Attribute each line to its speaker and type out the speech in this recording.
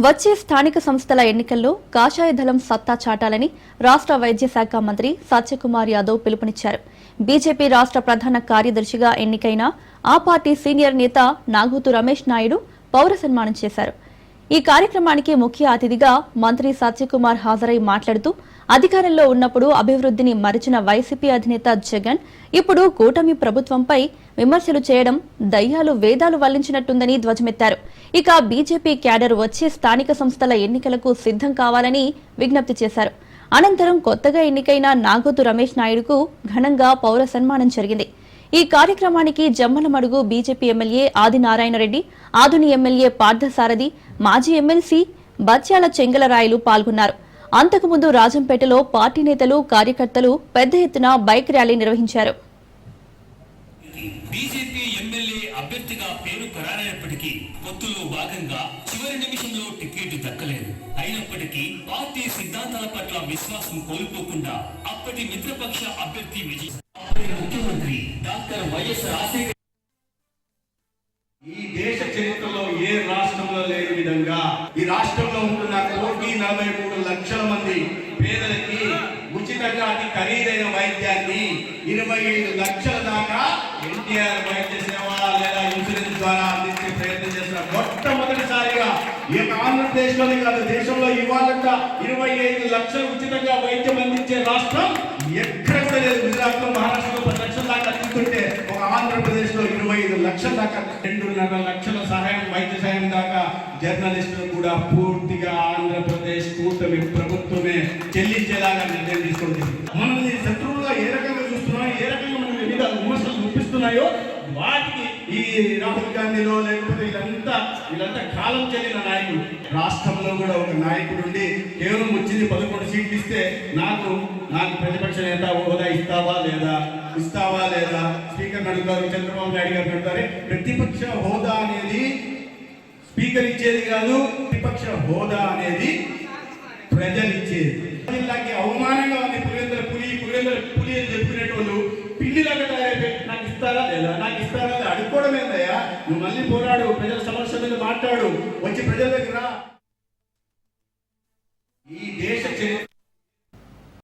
Speaker 1: వచ్చే స్థానిక సంస్థల ఎన్నికల్లో కాషాయ దళం సత్తా చాటాలని రాష్ట్ర వైద్య శాఖ మంత్రి సత్యకుమార్ యాదవ్ పిలుపునిచ్చారు. బీజేపీ రాష్ట్ర ప్రధాన కార్యదర్శిగా ఎన్నికైన ఆ పార్టీ సీనియర్ నేత నాగూతు రమేష్ నాయుడు పౌర సన్మానం చేశారు. ఈ కార్యక్రమానికి ముఖ్య అతిథిగా మంత్రి సత్యకుమార్ హాజరై మాట్లాడుతూ అధికారంలో ఉన్నప్పుడు అభివృద్ధిని మరిచిన వైసీపీ అధినేత జగన్ ఇప్పుడు కూటమి ప్రభుత్వంపై విమర్శలు చేయడం దయ్యాలు వేదాలు వల్లించినట్టుందని ధ్వజమెత్తారు. ఇక బీజేపీ క్యాడర్ వచ్చే స్థానిక సంస్థల ఎన్నికలకు సిద్ధం కావాలని విజ్ఞప్తి చేశారు. అనంతరం కొత్తగా ఎన్నికైన నాగోతు రమేష్ నాయుడుకు ఘనంగా పౌర సన్మానం జరిగింది. ఈ కార్యక్రమానికి Jammalamadugu BJP MLA Adinarayana Reddy, Adoni MLA Parthasarathi, మాజీ ఎమ్మెల్సీ బత్యాల చెంగలరాయలు పాల్గొన్నారు. అంతకుముందు రాజంపేటలో పార్టీ నేతలు, కార్యకర్తలు పెద్ద ఎత్తున బైక్ ర్యాలీ నిర్వహించారు.
Speaker 2: బీజేపీ ఎమ్మెల్యే అభ్యర్థిగా పేరు ఖరారైనప్పటికీ పొత్తులో భాగంగా చివరి నిమిషంలో టికెట్ దక్కలేదు. అయినప్పటికీ పార్టీ సిద్ధాంతాల పట్ల విశ్వాసం కోల్పోకుండా అప్పటి మిత్రపక్ష అభ్యర్థి విజయ్ ముఖ్యమంత్రి డాక్టర్ వైఎస్ రాజశేఖర్
Speaker 3: ఈ దేశ చరిత్రలో ఏ రాష్ట్రంలో లేని విధంగా ఈ రాష్ట్రంలో ఉంటున్న 1,43,00,000 మంది పేదలకి ఉచితంగా అతి ఖరీదైన వైద్యాన్ని 25 లక్షల దాకా ఎన్టీఆర్ వైద్య సేవ లేదా ఇన్సూరెన్స్ ద్వారా అందించే ప్రయత్నం చేస్తున్న మొట్టమొదటిసారిగా ఈ ఆంధ్రప్రదేశ్ లోనే కాదు దేశంలో ఇవాళ 25 లక్షలు ఉచితంగా వైద్యం అందించే రాష్ట్రం ఎక్కడ కూడా లేదు. గుజరాత్ లో, మహారాష్ట్రలో 10 లక్షల దాకా అందిస్తుంటే ఒక ఆంధ్రప్రదేశ్ లో 25 లక్షల దాకా 2.5 లక్షల సహాయం వైద్య సహాయం దాకా జర్నలిస్టులు కూడా పూర్తిగా ఆంధ్రప్రదేశ్ కూటమి ప్రభుత్వమే చెల్లించేలాగా నిర్ణయం తీసుకుంటుంది. మనల్ని శత్రువులుగా ఏ రకంగా చూస్తున్నాం, ఏ రకంగా మనం వివిధ విమర్శలు చూపిస్తున్నాయో వాటికి ఈ రాహుల్ గాంధీలో లేకపోతే వీళ్ళంతా కాలం చెల్లిన నాయకుడు. రాష్ట్రంలో కూడా ఒక నాయకుడు ఉండి కేవలం వచ్చింది 11 సీట్లు ఇస్తే నాకు ప్రతిపక్ష నేత హోదా ఇస్తావా లేదా స్పీకర్ అడుగుతారు, చంద్రబాబు నాయుడు గారు అడుగుతారు. ప్రతిపక్ష హోదా అనేది స్పీకర్ ఇచ్చేది కాదు, ప్రతిపక్ష హోదా అనేది ప్రజలు ఇచ్చేది. ఇలాంటి అవమానంగా ఉంది. పులి అని చెప్పుకునేటోళ్ళు పిల్లిలాగా తయారైపోయి నాకు ఇస్తారా లేదా అడుక్కోవడం ఏందయ్యా? నువ్వు మళ్ళీ పోరాడు, ప్రజల సమస్య మీద మాట్లాడు, వచ్చి ప్రజల దగ్గర